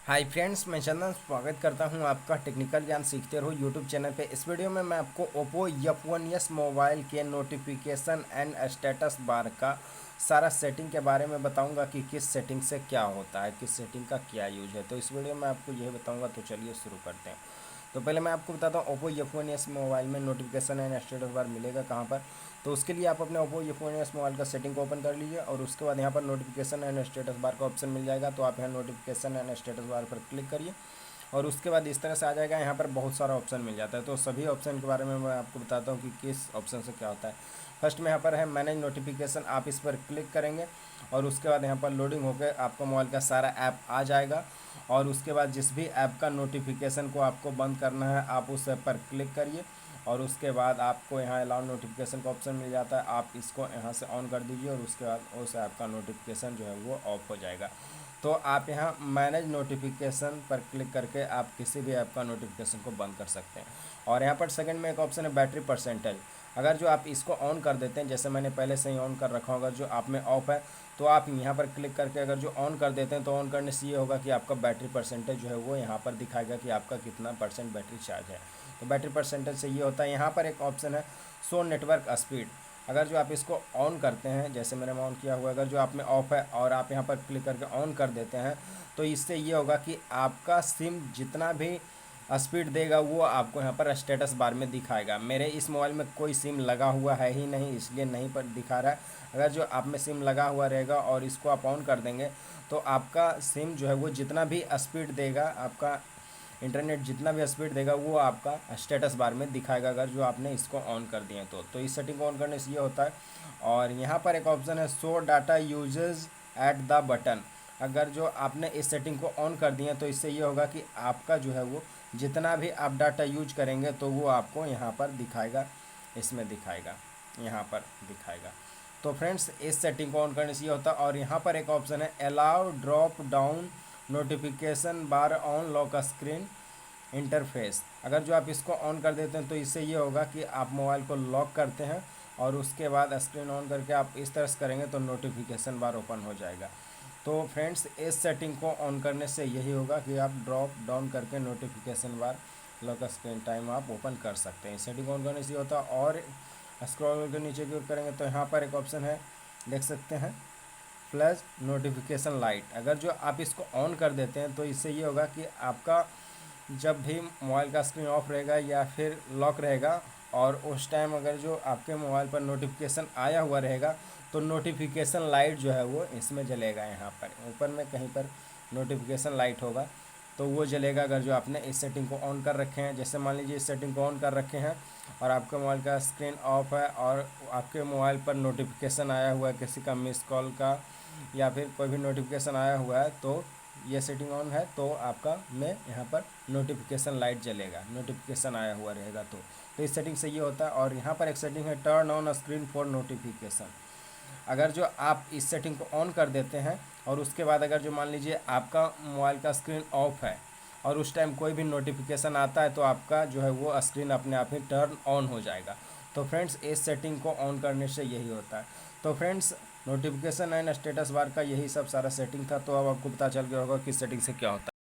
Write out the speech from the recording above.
Hi friends, मैं चंदन स्वागत करता हूं आपका टेक्निकल ज्ञान सीखते रहो यूट्यूब चैनल पे। इस वीडियो में मैं आपको ओप्पो F1s मोबाइल के नोटिफिकेशन एंड स्टेटस बार का सारा सेटिंग के बारे में बताऊंगा कि किस सेटिंग से क्या होता है, किस सेटिंग का क्या यूज है। तो इस वीडियो में आपको यही बताऊंगा। तो चलिए शुरू करते हैं। तो पहले मैं आपको बताता हूँ ओप्पो F1s मोबाइल में नोटिफिकेशन एंड स्टेटस बार मिलेगा कहाँ पर। तो उसके लिए आप अपने ओप्पो F1s मोबाइल का सेटिंग को ओपन कर लीजिए और उसके बाद यहाँ पर नोटिफिकेशन एंड स्टेटस बार का ऑप्शन मिल जाएगा। तो आप यहाँ नोटिफिकेशन एंड स्टेटस बार पर क्लिक करिए और उसके बाद इस तरह से आ जाएगा। यहाँ पर बहुत सारा ऑप्शन मिल जाता है। तो सभी ऑप्शन के बारे में मैं आपको बताता हूँ कि किस ऑप्शन से क्या होता है। फर्स्ट में यहाँ पर है मैनेज नोटिफिकेशन, आप इस पर क्लिक करेंगे और उसके बाद यहाँ पर लोडिंग होकर आपका मोबाइल का सारा ऐप आ जाएगा। और उसके बाद जिस भी ऐप का नोटिफिकेशन को आपको बंद करना है आप उस ऐप पर क्लिक करिए और उसके बाद आपको यहाँ अलाउ नोटिफिकेशन का ऑप्शन मिल जाता है। आप इसको यहाँ से ऑन कर दीजिए और उसके बाद उस ऐप का नोटिफिकेशन जो है वो ऑफ हो जाएगा। तो आप यहाँ मैनेज नोटिफिकेशन पर क्लिक करके आप किसी भी ऐप का नोटिफिकेशन को बंद कर सकते हैं। और यहाँ पर सेकंड में एक ऑप्शन है बैटरी परसेंटेज। अगर जो आप इसको ऑन कर देते हैं, जैसे मैंने पहले से ही ऑन कर रखा होगा, जो आप में ऑफ है, तो आप यहाँ पर क्लिक करके अगर जो ऑन कर देते हैं तो ऑन करने से ये होगा कि आपका बैटरी परसेंटेज जो है वो यहाँ पर दिखाएगा कि आपका कितना परसेंट बैटरी चार्ज है। तो बैटरी परसेंटेज से ये होता है। यहाँ पर एक ऑप्शन है शो नेटवर्क स्पीड। अगर जो आप इसको ऑन करते हैं, जैसे मैंने ऑन किया हुआ, अगर जो आप में ऑफ है और आप यहाँ पर क्लिक करके ऑन कर देते हैं तो इससे ये होगा कि आपका सिम जितना भी स्पीड देगा वो आपको यहाँ पर स्टेटस बार में दिखाएगा। मेरे इस मोबाइल में कोई सिम लगा हुआ है ही नहीं, इसलिए नहीं पर दिखा रहा है। अगर जो आप में सिम लगा हुआ रहेगा और इसको आप ऑन कर देंगे तो आपका सिम जो है वो जितना भी स्पीड देगा, आपका इंटरनेट जितना भी स्पीड देगा वो आपका स्टेटस बार में दिखाएगा, अगर जो आपने इसको ऑन कर दिए तो इस सेटिंग को ऑन करने से ये होता है। और यहाँ पर एक ऑप्शन है show data usage at the button. अगर जो आपने इस सेटिंग को ऑन कर दिए तो इससे ये होगा कि आपका जो है वो जितना भी आप डाटा यूज करेंगे तो वो आपको यहाँ पर दिखाएगा, इसमें दिखाएगा, यहाँ पर दिखाएगा। तो फ्रेंड्स इस सेटिंग को ऑन करने से ये होता है। और यहाँ पर एक ऑप्शन है allow drop down notification bar on lock screen interface. अगर जो आप इसको ऑन कर देते हैं तो इससे ये होगा कि आप मोबाइल को लॉक करते हैं और उसके बाद स्क्रीन ऑन करके आप इस तरह से करेंगे तो नोटिफिकेशन बार ओपन हो जाएगा। तो फ्रेंड्स इस सेटिंग को ऑन करने से यही होगा कि आप ड्रॉप डाउन करके नोटिफिकेशन बार लॉक स्क्रीन टाइम आप ओपन कर सकते हैं। इस सेटिंग ऑन करने से ये होता है। और स्क्रॉल करके नीचे की ओर करेंगे तो यहाँ पर एक ऑप्शन है, देख सकते हैं, फ्लैश नोटिफिकेशन लाइट। अगर जो आप इसको ऑन कर देते हैं तो इससे ये होगा कि आपका जब भी मोबाइल का स्क्रीन ऑफ रहेगा या फिर लॉक रहेगा और उस टाइम अगर जो आपके मोबाइल पर नोटिफिकेशन आया हुआ रहेगा तो नोटिफिकेशन लाइट जो है वो इसमें जलेगा। यहाँ पर ऊपर में कहीं पर नोटिफिकेशन लाइट होगा तो वो जलेगा अगर जो आपने इस सेटिंग को ऑन कर रखे हैं। जैसे मान लीजिए इस सेटिंग को ऑन कर रखे हैं और आपके मोबाइल का स्क्रीन ऑफ है और आपके मोबाइल पर नोटिफिकेशन आया हुआ है किसी का मिस कॉल का या फिर कोई भी नोटिफिकेशन आया हुआ है, तो ये सेटिंग ऑन है तो आपका में यहाँ पर नोटिफिकेशन लाइट जलेगा, नोटिफिकेशन आया हुआ रहेगा। तो इस सेटिंग से ये होता है। और यहाँ पर एक सेटिंग है turn on screen for notification. अगर जो आप इस सेटिंग को ऑन कर देते हैं और उसके बाद अगर जो मान लीजिए आपका मोबाइल का स्क्रीन ऑफ है और उस टाइम कोई भी नोटिफिकेशन आता है तो आपका जो है वो स्क्रीन अपने आप ही टर्न ऑन हो जाएगा। तो फ्रेंड्स इस सेटिंग को ऑन करने से यही होता है। तो friends notification and status bar का यही सब सारा सेटिंग था। तो अब आपको पता चल गया होगा कि सेटिंग से क्या होता है।